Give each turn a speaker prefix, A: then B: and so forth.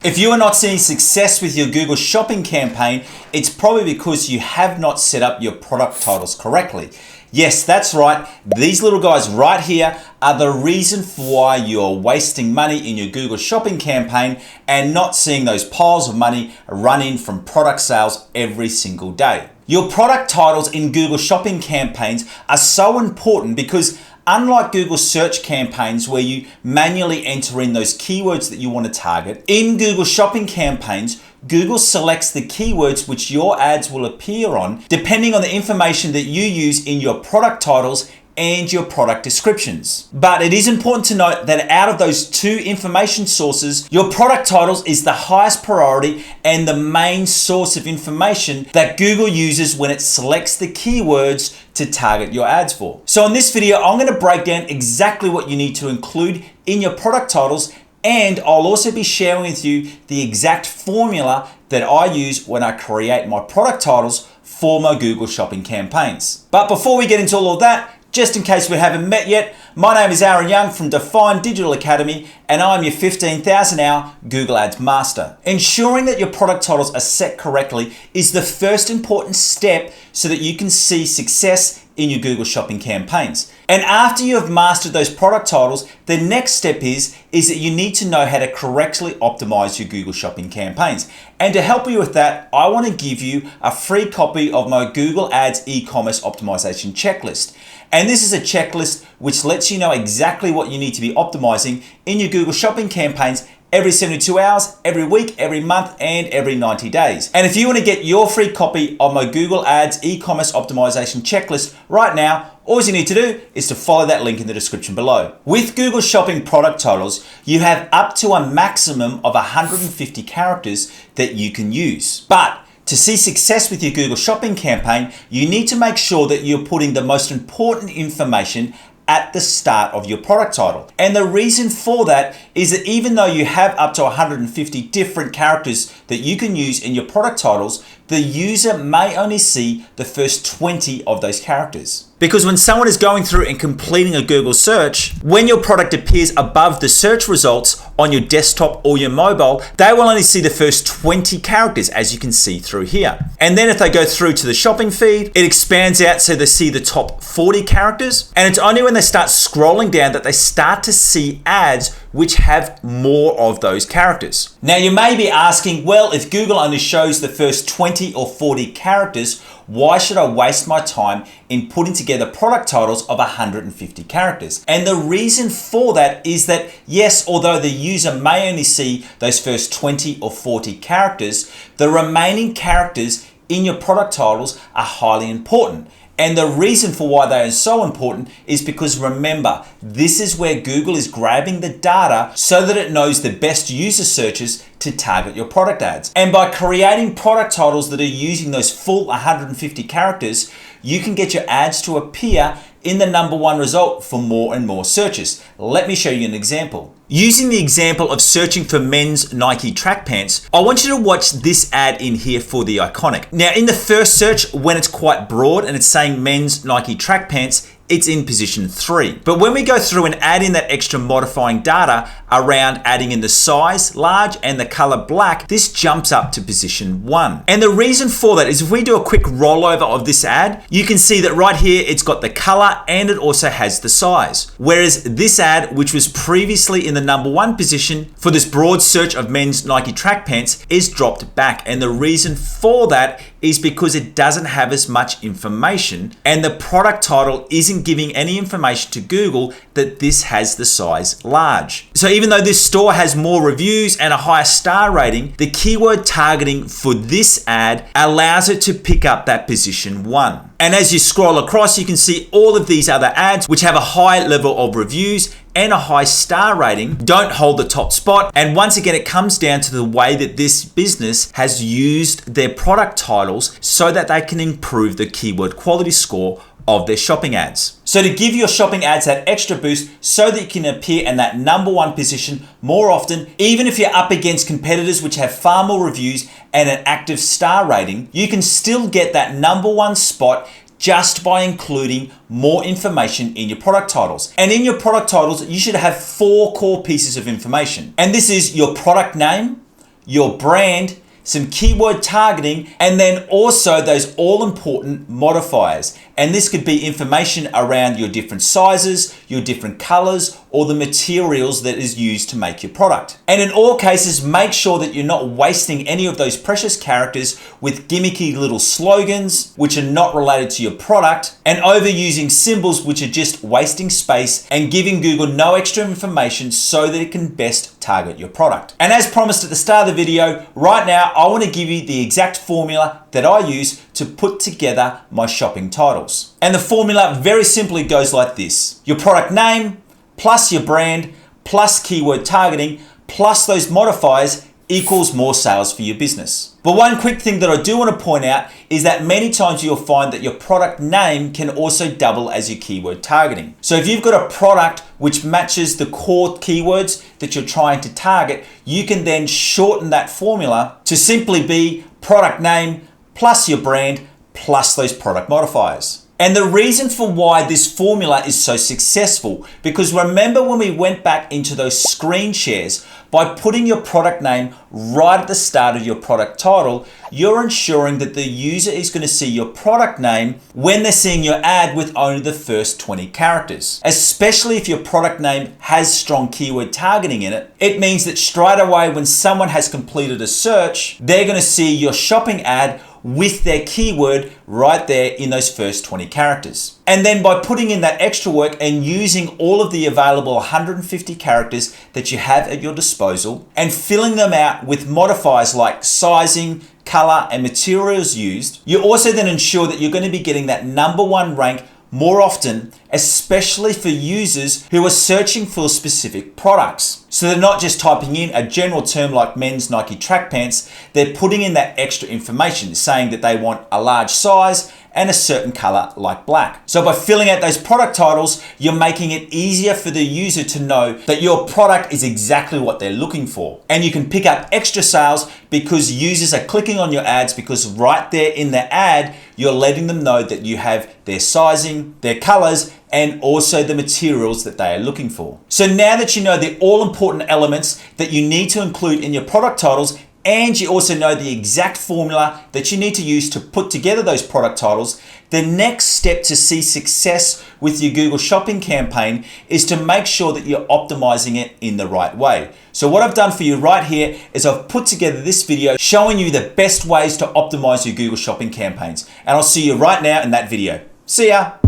A: If you are not seeing success with your Google Shopping campaign, it's probably because you have not set up your product titles correctly. Yes, that's right. These little guys right here are the reason for why you're wasting money in your Google Shopping campaign and not seeing those piles of money run in from product sales every single day. Your product titles in Google Shopping campaigns are so important because unlike Google search campaigns where you manually enter in those keywords that you want to target, in Google Shopping campaigns, Google selects the keywords which your ads will appear on depending on the information that you use in your product titles and your product descriptions. But it is important to note that out of those two information sources, your product titles is the highest priority and the main source of information that Google uses when it selects the keywords to target your ads for. So in this video, I'm going to break down exactly what you need to include in your product titles, and I'll also be sharing with you the exact formula that I use when I create my product titles for my Google Shopping campaigns. But before we get into all of that, just in case we haven't met yet, my name is Aaron Young from Define Digital Academy, and I'm your 15,000 hour Google Ads Master. Ensuring that your product titles are set correctly is the first important step so that you can see success in your Google Shopping campaigns. And after you have mastered those product titles, the next step is that you need to know how to correctly optimize your Google Shopping campaigns. And to help you with that, I want to give you a free copy of my Google Ads e-commerce optimization checklist. And this is a checklist which lets you know exactly what you need to be optimizing in your Google Shopping campaigns every 72 hours, every week, every month, and every 90 days. And if you want to get your free copy of my Google Ads e-commerce optimization checklist right now, all you need to do is to follow that link in the description below. With Google Shopping product titles, you have up to a maximum of 150 characters that you can use. But to see success with your Google Shopping campaign, you need to make sure that you're putting the most important information at the start of your product title. And the reason for that is that even though you have up to 150 different characters that you can use in your product titles, the user may only see the first 20 of those characters. Because when someone is going through and completing a Google search, when your product appears above the search results on your desktop or your mobile, they will only see the first 20 characters, as you can see through here. And then if they go through to the shopping feed, it expands out so they see the top 40 characters. And it's only when they start scrolling down that they start to see ads which have more of those characters. Now you may be asking, well, if Google only shows the first 20 or 40 characters, why should I waste my time in putting together product titles of 150 characters? And the reason for that is that, yes, although the user may only see those first 20 or 40 characters, the remaining characters in your product titles are highly important. And the reason for why they are so important is because, remember, this is where Google is grabbing the data so that it knows the best user searches to target your product ads. And by creating product titles that are using those full 150 characters, you can get your ads to appear in the #1 result for more and more searches. Let me show you an example. Using the example of searching for men's Nike track pants, I want you to watch this ad in here for the iconic. Now in the first search, when it's quite broad and it's saying men's Nike track pants, it's in position 3. But when we go through and add in that extra modifying data around adding in the size large and the color black, this jumps up to position 1. And the reason for that is if we do a quick rollover of this ad, you can see that right here it's got the color and it also has the size. Whereas this ad, which was previously in the #1 position for this broad search of men's Nike track pants, is dropped back. And the reason for that is because it doesn't have as much information and the product title isn't giving any information to Google that this has the size large. So even though this store has more reviews and a higher star rating, the keyword targeting for this ad allows it to pick up that position 1. And as you scroll across, you can see all of these other ads which have a high level of reviews and a high star rating don't hold the top spot. And once again, it comes down to the way that this business has used their product titles so that they can improve the keyword quality score of their shopping ads. So to give your shopping ads that extra boost so that you can appear in that #1 position more often, even if you're up against competitors which have far more reviews and an active star rating, you can still get that #1 spot just by including more information in your product titles. And in your product titles, you should have 4 core pieces of information. And this is your product name, your brand, some keyword targeting, and then also those all-important modifiers. And this could be information around your different sizes, your different colors, or the materials that is used to make your product. And in all cases, make sure that you're not wasting any of those precious characters with gimmicky little slogans, which are not related to your product, and overusing symbols which are just wasting space and giving Google no extra information so that it can best target your product. And as promised at the start of the video, right now, I want to give you the exact formula that I use to put together my shopping titles. And the formula very simply goes like this: your product name plus your brand plus keyword targeting plus those modifiers equals more sales for your business. But one quick thing that I do want to point out is that many times you'll find that your product name can also double as your keyword targeting. So if you've got a product which matches the core keywords that you're trying to target, you can then shorten that formula to simply be product name plus your brand plus those product modifiers. And the reason for why this formula is so successful, because remember when we went back into those screen shares, by putting your product name right at the start of your product title, you're ensuring that the user is going to see your product name when they're seeing your ad with only the first 20 characters. Especially if your product name has strong keyword targeting in it, it means that straight away when someone has completed a search, they're going to see your shopping ad with their keyword right there in those first 20 characters. And then by putting in that extra work and using all of the available 150 characters that you have at your disposal and filling them out with modifiers like sizing, color, and materials used, you also then ensure that you're going to be getting that #1 rank more often, especially for users who are searching for specific products. So they're not just typing in a general term like men's Nike track pants, they're putting in that extra information saying that they want a large size and a certain color like black. So by filling out those product titles, you're making it easier for the user to know that your product is exactly what they're looking for. And you can pick up extra sales because users are clicking on your ads because right there in the ad, you're letting them know that you have their sizing, their colors, and also the materials that they are looking for. So now that you know the all-important elements that you need to include in your product titles, and you also know the exact formula that you need to use to put together those product titles, the next step to see success with your Google Shopping campaign is to make sure that you're optimizing it in the right way. So what I've done for you right here is I've put together this video showing you the best ways to optimize your Google Shopping campaigns. And I'll see you right now in that video. See ya.